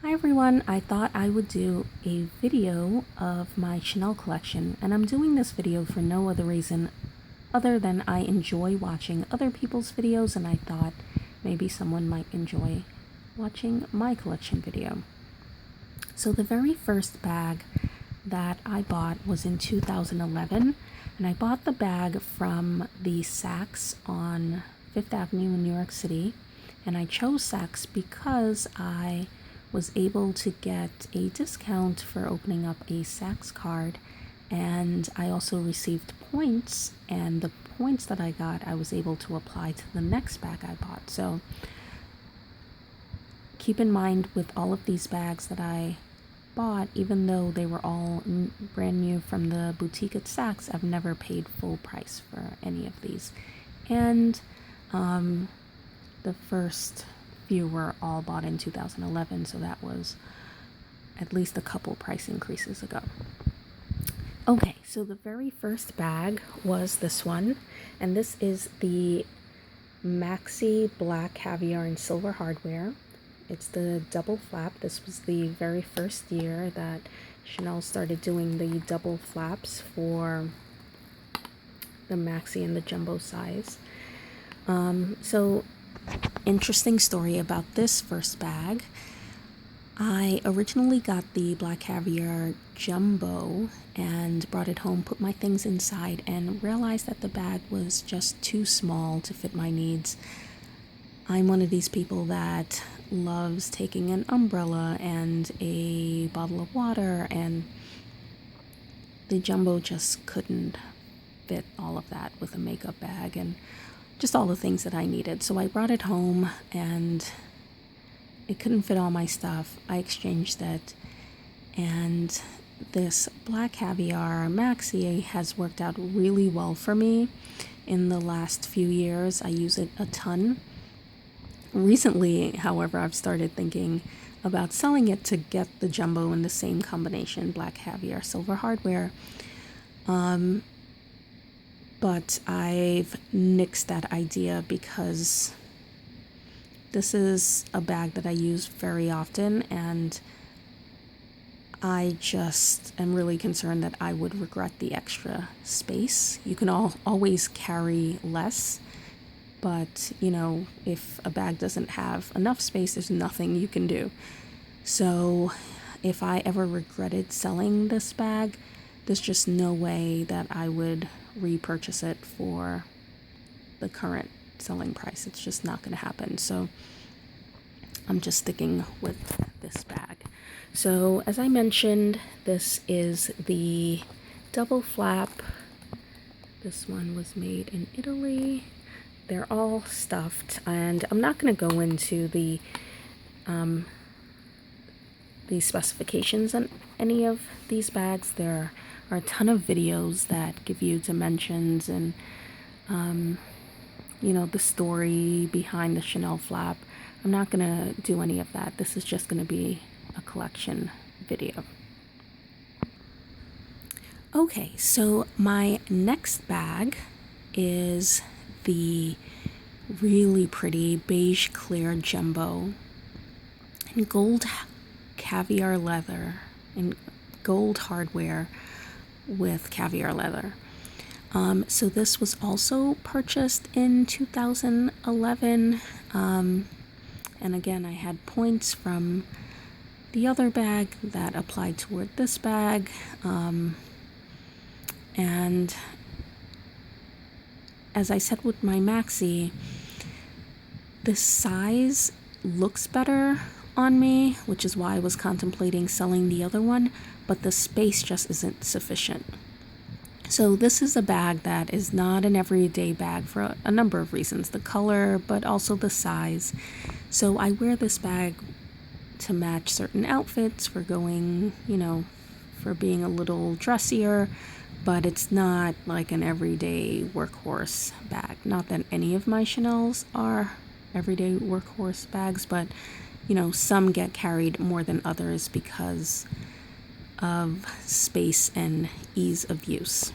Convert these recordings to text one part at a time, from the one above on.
Hi everyone, I thought I would do a video of my Chanel collection, and I'm doing this video for no other reason other than I enjoy watching other people's videos, and I thought maybe someone might enjoy watching my collection video. So the very first bag that I bought was in 2011, and I bought the bag from the Saks on Fifth Avenue in New York City, and I chose Saks because I was able to get a discount for opening up a Saks card, and I also received points, and the points that I got I was able to apply to the next bag I bought. So keep in mind with all of these bags that I bought, even though they were all brand new from the boutique at Saks, I've never paid full price for any of these. And the first few were all bought in 2011, so that was at least a couple price increases ago. Okay, so the very first bag was this one, and this is the Maxi black caviar and silver hardware. It's the double flap. This was the very first year that Chanel started doing the double flaps for the Maxi and the jumbo size. So interesting story about this first bag. I originally got the black caviar jumbo and brought it home, put my things inside, and realized that the bag was just too small to fit my needs. I'm one of these people that loves taking an umbrella and a bottle of water, and the jumbo just couldn't fit all of that with a makeup bag and just all the things that I needed. So I brought it home and it couldn't fit all my stuff. I exchanged it, and this black caviar Maxi has worked out really well for me in the last few years. I use it a ton. Recently, however, I've started thinking about selling it to get the jumbo in the same combination, black caviar, silver hardware. But I've nixed that idea because this is a bag that I use very often, and I just am really concerned that I would regret the extra space. You can always carry less, but you know, if a bag doesn't have enough space, there's nothing you can do. So if I ever regretted selling this bag, there's just no way that I would repurchase it for the current selling price. It's just not going to happen. So I'm just sticking with this bag. So as I mentioned, this is the double flap. This one was made in Italy. They're all stuffed, and I'm not going to go into the specifications on any of these bags. There are a ton of videos that give you dimensions and you know, the story behind the Chanel flap. I'm not going to do any of that. This is just going to be a collection video. Okay, so my next bag is the really pretty beige clear jumbo in gold caviar leather and gold hardware with caviar leather. So this was also purchased in 2011, and again, I had points from the other bag that applied toward this bag, and as I said with my Maxi, the size looks better on me, which is why I was contemplating selling the other one, but the space just isn't sufficient. So this is a bag that is not an everyday bag for a number of reasons, the color, but also the size. So I wear this bag to match certain outfits, for going, you know, for being a little dressier, but it's not like an everyday workhorse bag. Not that any of my Chanels are everyday workhorse bags, but you know, some get carried more than others because of space and ease of use.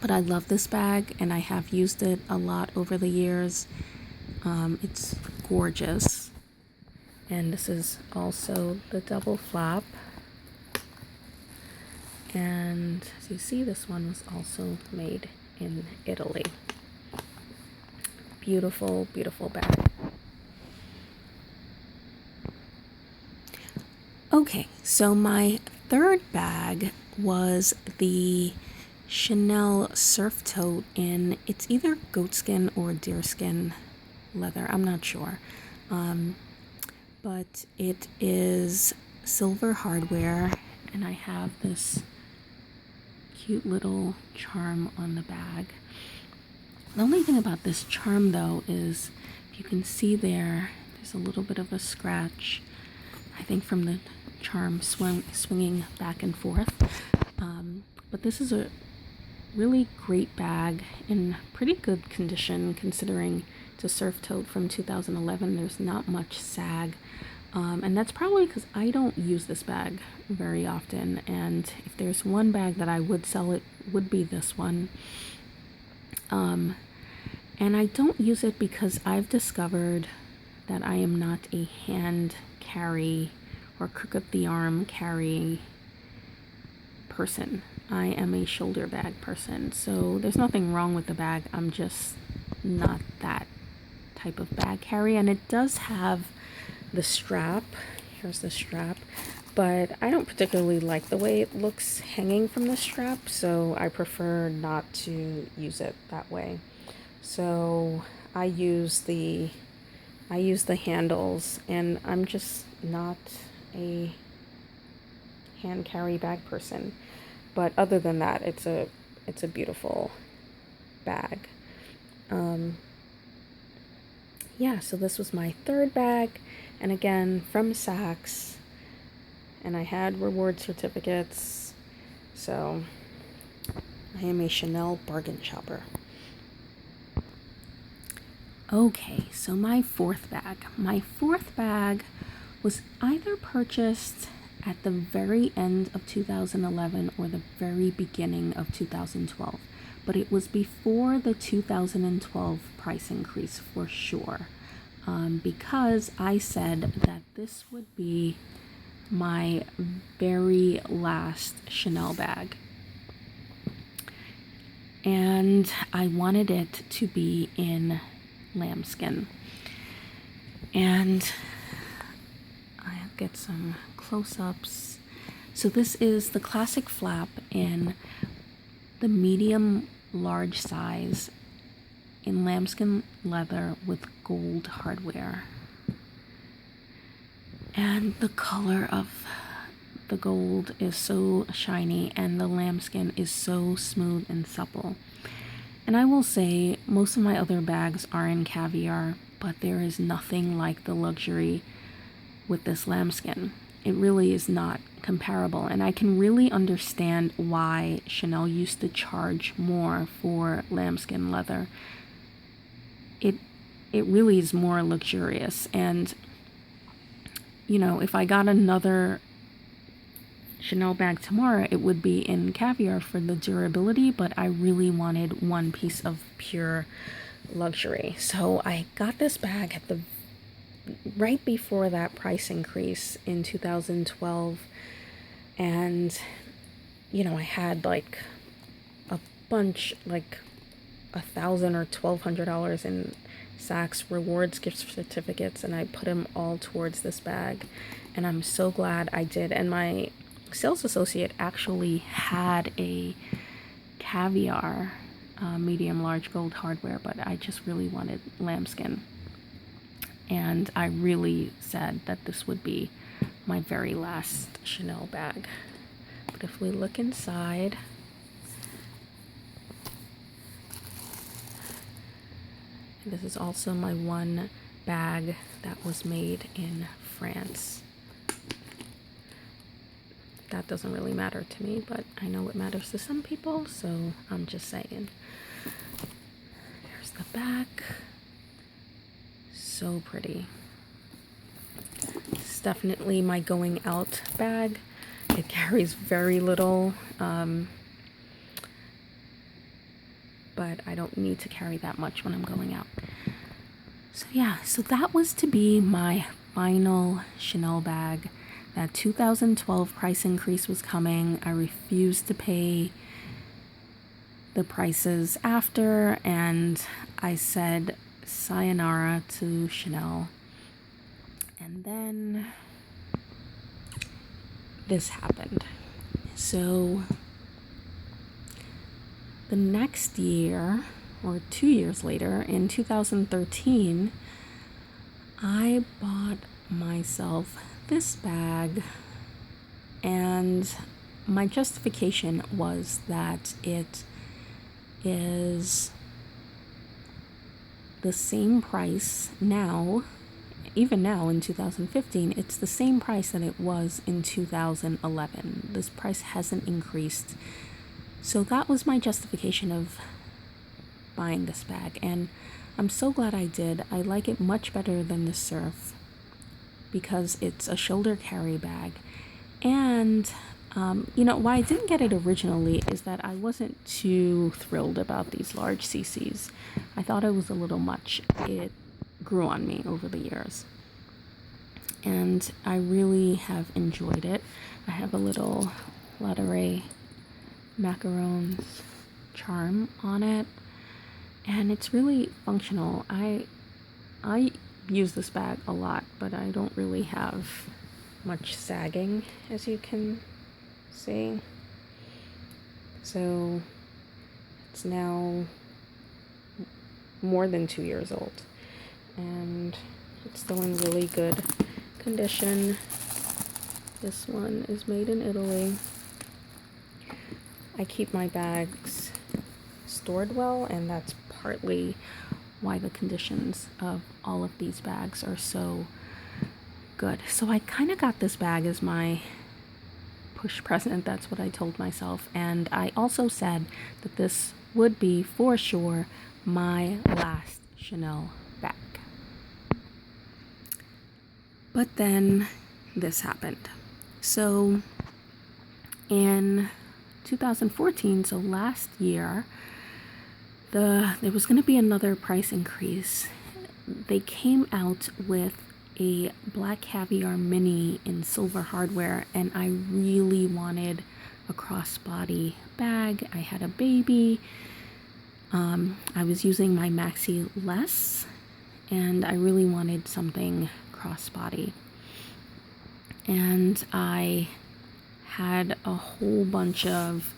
But I love this bag, and I have used it a lot over the years. It's gorgeous. And this is also the double flap. And as you see, this one was also made in Italy. Beautiful, beautiful bag. Okay, so my third bag was the Chanel Surf Tote in, it's either goatskin or deerskin leather, I'm not sure. But it is silver hardware, and I have this cute little charm on the bag. The only thing about this charm though is, if you can see there's a little bit of a scratch, I think from the charm swinging back and forth. But this is a really great bag in pretty good condition, considering it's a surf tote from 2011. There's not much sag, and that's probably because I don't use this bag very often, and if there's one bag that I would sell, it would be this one. And I don't use it because I've discovered that I am not a hand carry or crook up the arm carry person. I am a shoulder bag person, so there's nothing wrong with the bag. I'm just not that type of bag carry. And it does have the strap. Here's the strap, but I don't particularly like the way it looks hanging from the strap, so I prefer not to use it that way. So I use the handles, and I'm just not a hand carry bag person. But other than that, it's a beautiful bag. Yeah, so this was my third bag, and again from Saks, and I had reward certificates, so I am a Chanel bargain shopper. Okay, so my fourth bag. My fourth bag was either purchased at the very end of 2011 or the very beginning of 2012, but it was before the 2012 price increase for sure, because I said that this would be my very last Chanel bag, and I wanted it to be in lambskin. And I'll get some close-ups. So this is the classic flap in the medium large size in lambskin leather with gold hardware. And the color of the gold is so shiny, and the lambskin is so smooth and supple. And I will say, most of my other bags are in caviar, but there is nothing like the luxury with this lambskin. It really is not comparable, and I can really understand why Chanel used to charge more for lambskin leather. It really is more luxurious, and you know, if I got another Chanel bag tomorrow, it would be in caviar for the durability, but I really wanted one piece of pure luxury. So I got this bag at the right before that price increase in 2012, and you know, I had like a bunch, like $1,000 or $1,200 in Saks rewards gift certificates, and I put them all towards this bag, and I'm so glad I did. And my sales associate actually had a caviar medium large gold hardware, but I just really wanted lambskin, and I really said that this would be my very last Chanel bag. But if we look inside, this is also my one bag that was made in France. That doesn't really matter to me, but I know it matters to some people, so I'm just saying. There's the back. So pretty. It's definitely my going out bag. It carries very little, but I don't need to carry that much when I'm going out. So yeah, so that was to be my final Chanel bag. That 2012 price increase was coming. I refused to pay the prices after, and I said sayonara to Chanel. And then this happened. So the next year, or 2 years later, in 2013, I bought myself this bag, and my justification was that it is the same price now. Even now in 2015, it's the same price that it was in 2011. This price hasn't increased. So that was my justification of buying this bag, and I'm so glad I did. I like it much better than the Surf because it's a shoulder carry bag. And why I didn't get it originally is that I wasn't too thrilled about these large CCs. I thought it was a little much. It grew on me over the years, and I really have enjoyed it. I have a little Latare macarons charm on it, and it's really functional. I use this bag a lot, but I don't really have much sagging, as you can see. So it's now more than 2 years old, and it's still in really good condition. This one is made in Italy. I keep my bags stored well, and that's partly why the conditions of all of these bags are so good. So I kind of got this bag as my push present. That's what I told myself, and I also said that this would be for sure my last Chanel bag. But then this happened. So in 2014, so last year, there was going to be another price increase. They came out with a black caviar mini in silver hardware, and I really wanted a crossbody bag. I had a baby. I was using my Maxi less, and I really wanted something crossbody. And I had a whole bunch of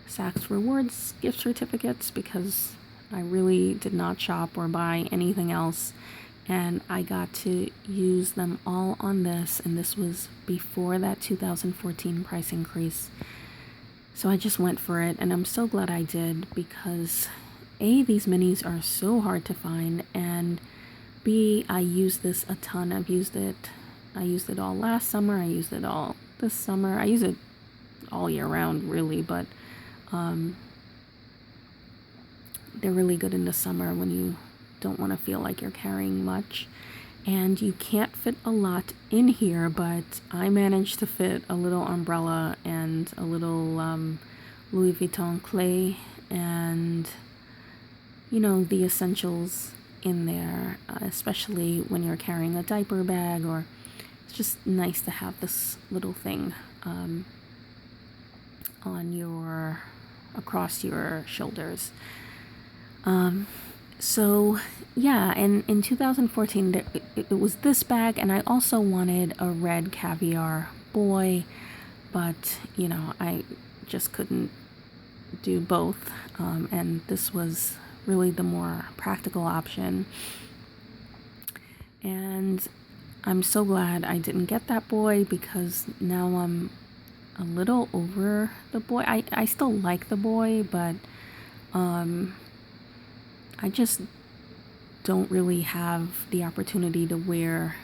Saks Rewards gift certificates because I really did not shop or buy anything else, and I got to use them all on this, and this was before that 2014 price increase. So I just went for it, and I'm so glad I did, because A, these minis are so hard to find, and B, I use this a ton. I used it all last summer, I used it all this summer, I use it all year round really, but they're really good in the summer when you don't want to feel like you're carrying much. And you can't fit a lot in here, but I managed to fit a little umbrella and a little Louis Vuitton clay and, the essentials in there, especially when you're carrying a diaper bag, or it's just nice to have this little thing across your shoulders. So yeah, and in 2014 it was this bag, and I also wanted a red caviar boy, but I just couldn't do both, and this was really the more practical option. And I'm so glad I didn't get that boy, because now I'm a little over the boy. I still like the boy, but I just don't really have the opportunity to wear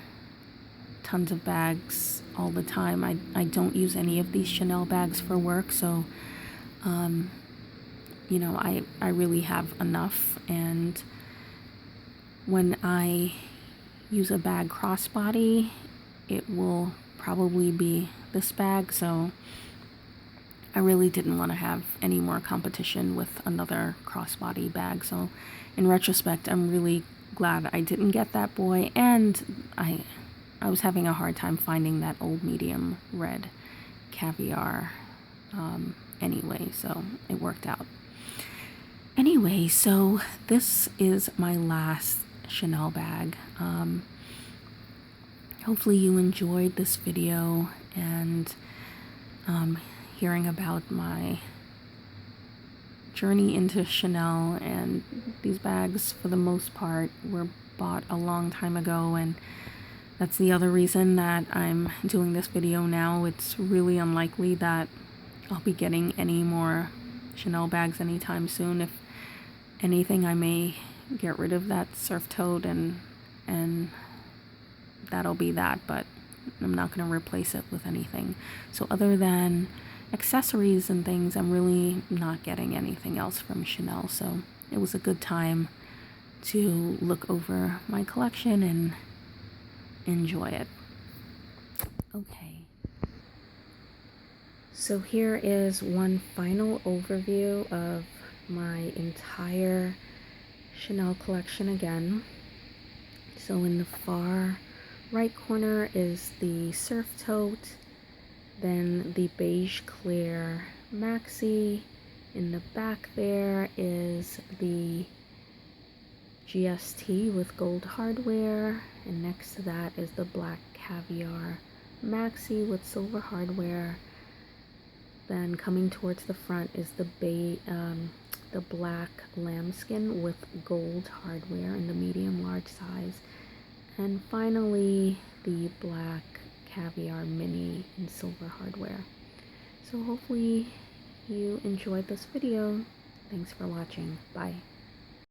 tons of bags all the time. I don't use any of these Chanel bags for work, so I really have enough. And when I use a bag crossbody, it will probably be this bag, so I really didn't want to have any more competition with another crossbody bag. So in retrospect, I'm really glad I didn't get that boy, and I was having a hard time finding that old medium red caviar anyway, so it worked out. Anyway, so this is my last Chanel bag. Hopefully you enjoyed this video and hearing about my journey into Chanel. And these bags, for the most part, were bought a long time ago, and that's the other reason that I'm doing this video now. It's really unlikely that I'll be getting any more Chanel bags anytime soon. If anything, I may get rid of that surf tote and that'll be that, but I'm not going to replace it with anything. So other than accessories and things, I'm really not getting anything else from Chanel. So it was a good time to look over my collection and enjoy it. Okay. So here is one final overview of my entire Chanel collection again. So in the far right corner is the surf tote, then the beige clear Maxi. In the back there is the GST with gold hardware, and next to that is the black caviar Maxi with silver hardware. Then coming towards the front is the black lambskin with gold hardware in the medium large size. And finally, the black caviar mini in silver hardware. So hopefully you enjoyed this video. Thanks for watching. Bye.